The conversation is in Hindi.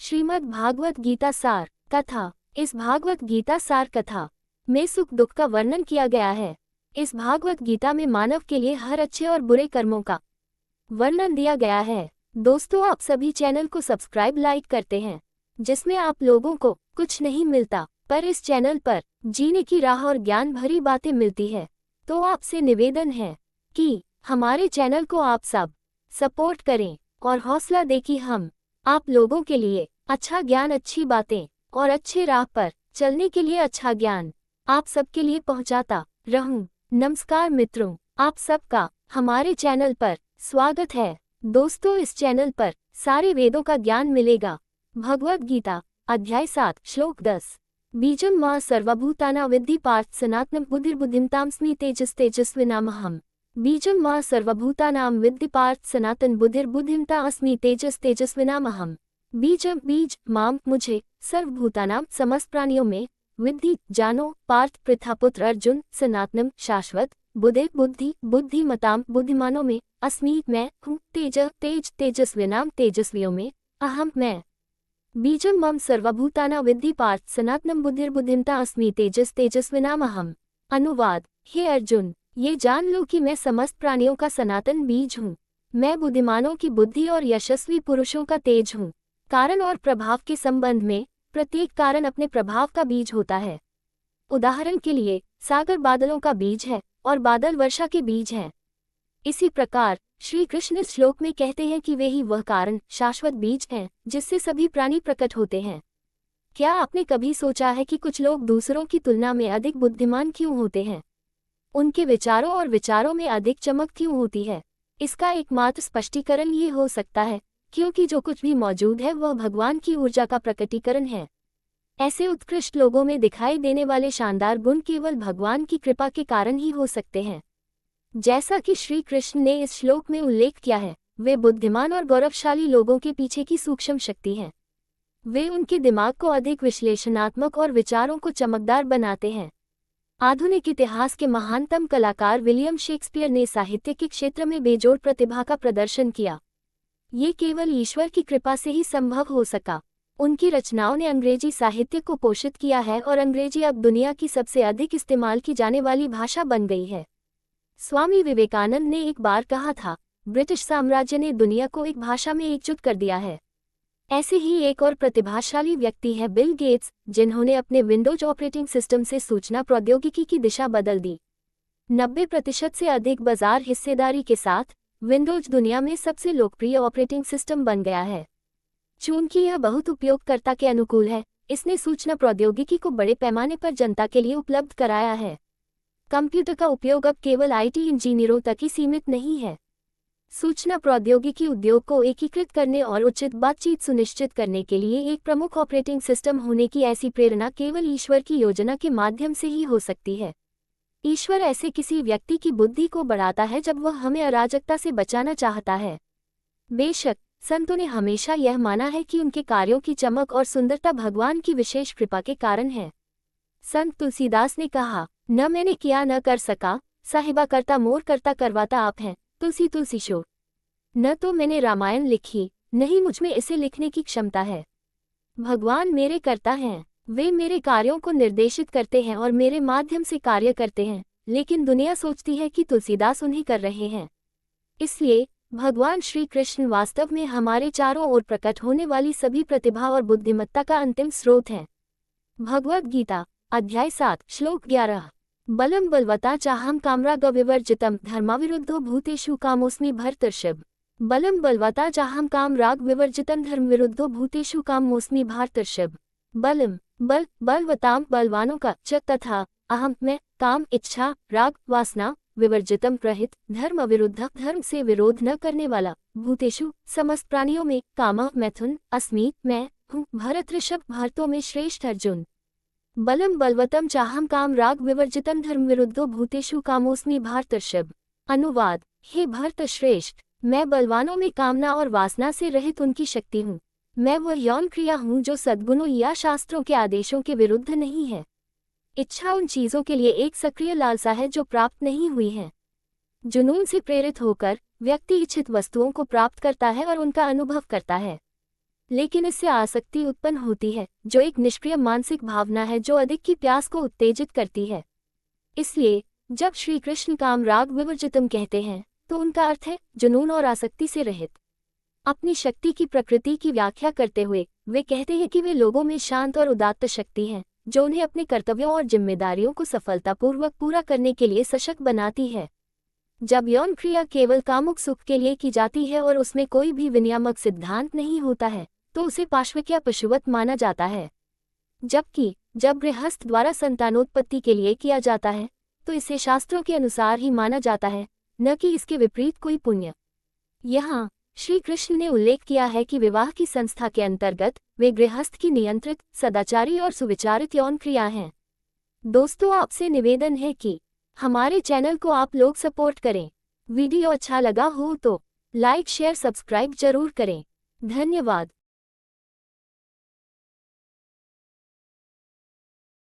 श्रीमद् भागवत गीता सार कथा। इस भागवत गीता सार कथा में सुख दुख का वर्णन किया गया है। इस भागवत गीता में मानव के लिए हर अच्छे और बुरे कर्मों का वर्णन दिया गया है। दोस्तों, आप सभी चैनल को सब्सक्राइब लाइक करते हैं, जिसमें आप लोगों को कुछ नहीं मिलता, पर इस चैनल पर जीने की राह और ज्ञान भरी बातें मिलती है। तो आपसे निवेदन है कि हमारे चैनल को आप सब सपोर्ट करें और हौसला दें कि हम आप लोगों के लिए अच्छा ज्ञान, अच्छी बातें और अच्छे राह पर चलने के लिए अच्छा ज्ञान आप सबके लिए पहुंचाता रहूं। नमस्कार मित्रों, आप सबका हमारे चैनल पर स्वागत है। दोस्तों, इस चैनल पर सारे वेदों का ज्ञान मिलेगा। भगवद गीता अध्याय 7 श्लोक 10। बीजम मां सर्वभूताना विद्धि पार्थ सनातनं बुद्धिर्बुद्धिमतामस्मि तेजस्तेजस्विनामहम्। बीजम मां सर्वभूतानां विद्धि पार्थ सनातन बुद्धिर्बुद्धिमता अस्मि तेजस्तेजस्विनामहम्। बीजम बीज माम मुझे, सर्वभूतानां समस्त प्राणियों में, विद्धि जानो, पार्थ पृथापुत्र अर्जुन, सनातनम शाश्वत, बुद्धि बुद्धि बुद्धिमताम बुद्धिमानों में, अस्मि मैं हूँ, तेजस्विनाम तेजस्वियों में, अहम मैं। बीजम मम सर्वभूताना विद्धि पार्थ सनातनम बुद्धिर्बुद्धिमता अस्मि तेजस्विनामहम्। अनुवाद। हे अर्जुन, ये जान लो कि मैं समस्त प्राणियों का सनातन बीज हूँ। मैं बुद्धिमानों की बुद्धि और यशस्वी पुरुषों का तेज हूँ। कारण और प्रभाव के संबंध में प्रत्येक कारण अपने प्रभाव का बीज होता है। उदाहरण के लिए, सागर बादलों का बीज है और बादल वर्षा के बीज हैं। इसी प्रकार श्री कृष्ण इस श्लोक में कहते हैं कि वे ही वह कारण, शाश्वत बीज हैं, जिससे सभी प्राणी प्रकट होते हैं। क्या आपने कभी सोचा है कि कुछ लोग दूसरों की तुलना में अधिक बुद्धिमान क्यों होते हैं? उनके विचारों और विचारों में अधिक चमक क्यों होती है? इसका एकमात्र स्पष्टीकरण ये हो सकता है क्योंकि जो कुछ भी मौजूद है वह भगवान की ऊर्जा का प्रकटीकरण है। ऐसे उत्कृष्ट लोगों में दिखाई देने वाले शानदार गुण केवल भगवान की कृपा के कारण ही हो सकते हैं। जैसा कि श्री कृष्ण ने इस श्लोक में उल्लेख किया है, वे बुद्धिमान और गौरवशाली लोगों के पीछे की सूक्ष्म शक्ति हैं। वे उनके दिमाग को अधिक विश्लेषणात्मक और विचारों को चमकदार बनाते हैं। आधुनिक इतिहास के महानतम कलाकार विलियम शेक्सपियर ने साहित्य के क्षेत्र में बेजोड़ प्रतिभा का प्रदर्शन किया। ये केवल ईश्वर की कृपा से ही संभव हो सका। उनकी रचनाओं ने अंग्रेजी साहित्य को पोषित किया है और अंग्रेजी अब दुनिया की सबसे अधिक इस्तेमाल की जाने वाली भाषा बन गई है। स्वामी विवेकानंद ने एक बार कहा था, ब्रिटिश साम्राज्य ने दुनिया को एक भाषा में एकजुट कर दिया है। ऐसे ही एक और प्रतिभाशाली व्यक्ति है बिल गेट्स, जिन्होंने अपने विंडोज ऑपरेटिंग सिस्टम से सूचना प्रौद्योगिकी की दिशा बदल दी। 90% से अधिक बाजार हिस्सेदारी के साथ विंडोज दुनिया में सबसे लोकप्रिय ऑपरेटिंग सिस्टम बन गया है। चूंकि यह बहुत उपयोगकर्ता के अनुकूल है, इसने सूचना प्रौद्योगिकी को बड़े पैमाने पर जनता के लिए उपलब्ध कराया है। कंप्यूटर का उपयोग अब केवल आईटी इंजीनियरों तक ही सीमित नहीं है। सूचना प्रौद्योगिकी उद्योग को एकीकृत करने और उचित बातचीत सुनिश्चित करने के लिए एक प्रमुख ऑपरेटिंग सिस्टम होने की ऐसी प्रेरणा केवल ईश्वर की योजना के माध्यम से ही हो सकती है। ईश्वर ऐसे किसी व्यक्ति की बुद्धि को बढ़ाता है जब वह हमें अराजकता से बचाना चाहता है। बेशक संतों ने हमेशा यह माना है कि उनके कार्यों की चमक और सुंदरता भगवान की विशेष कृपा के कारण है। संत तुलसीदास ने कहा, न मैंने किया न कर सका, साहिबा करता मोर करता करवाता आप हैं, तुलसी तुलसी शोर। न तो मैंने रामायण लिखी, नहीं मुझमें इसे लिखने की क्षमता है। भगवान मेरे कर्ता हैं, वे मेरे कार्यों को निर्देशित करते हैं और मेरे माध्यम से कार्य करते हैं, लेकिन दुनिया सोचती है कि तुलसीदास उन्हें कर रहे हैं। इसलिए भगवान श्री कृष्ण वास्तव में हमारे चारों ओर प्रकट होने वाली सभी प्रतिभा और बुद्धिमत्ता का अंतिम स्रोत हैं। भगवद गीता अध्याय 7 श्लोक 11। बलम बलवता चाहम कामराग विवर्जितम धर्माविरुद्धो भूतेषु कामोस्मि भर्तर्षभ। बलम बलवता चाहम कामराग विवर्जितम धर्मविरुद्धो भूतेषु कामोस्मि भर्तर्षभ। बलम बलवताम बलवानों का, च तथा अहम मैं, काम इच्छा राग वासना, विवर्जितम रहित, धर्म विरुद्ध धर्म से विरोध न करने वाला, भूतेषु समस्त प्राणियों में, काम मैथुन, अस्मि मैं हूँ, भरतऋषभ भरतों में श्रेष्ठ अर्जुन। बलम बलवतम चाहम काम राग विवर्जितम धर्म विरुद्धो भूतेषु कामोस्मि भरतऋषभ। अनुवाद। हे भरत श्रेष्ठ, मैं बलवानों में कामना और वासना से रहित उनकी शक्ति हूँ। मैं वह यौन क्रिया हूँ जो सद्गुणों या शास्त्रों के आदेशों के विरुद्ध नहीं है। इच्छा उन चीजों के लिए एक सक्रिय लालसा है जो प्राप्त नहीं हुई है। जुनून से प्रेरित होकर व्यक्ति इच्छित वस्तुओं को प्राप्त करता है और उनका अनुभव करता है। लेकिन इससे आसक्ति उत्पन्न होती है, जो एक निष्क्रिय मानसिक भावना है जो अधिक की प्यास को उत्तेजित करती है। इसलिए जब श्री कृष्ण काम राग विवर्जितम कहते हैं, तो उनका अर्थ है जुनून और आसक्ति से रहित। अपनी शक्ति की प्रकृति की व्याख्या करते हुए वे कहते हैं कि वे लोगों में शांत और उदात्त शक्ति हैं, जो उन्हें अपने कर्तव्यों और जिम्मेदारियों को सफलतापूर्वक पूरा करने के लिए सशक्त बनाती है। जब यौन क्रिया केवल कामुक सुख के लिए की जाती है और उसमें कोई भी विनियामक सिद्धांत नहीं होता है, तो उसे पाशविक या पशुवत माना जाता है। जबकि जब गृहस्थ द्वारा संतानोत्पत्ति के लिए किया जाता है, तो इसे शास्त्रों के अनुसार ही माना जाता है, न कि इसके विपरीत कोई पुण्य। यहाँ श्री कृष्ण ने उल्लेख किया है कि विवाह की संस्था के अंतर्गत वे गृहस्थ की नियंत्रित, सदाचारी और सुविचारित यौन क्रिया हैं। दोस्तों, आपसे निवेदन है कि हमारे चैनल को आप लोग सपोर्ट करें। वीडियो अच्छा लगा हो तो लाइक शेयर सब्सक्राइब जरूर करें। धन्यवाद।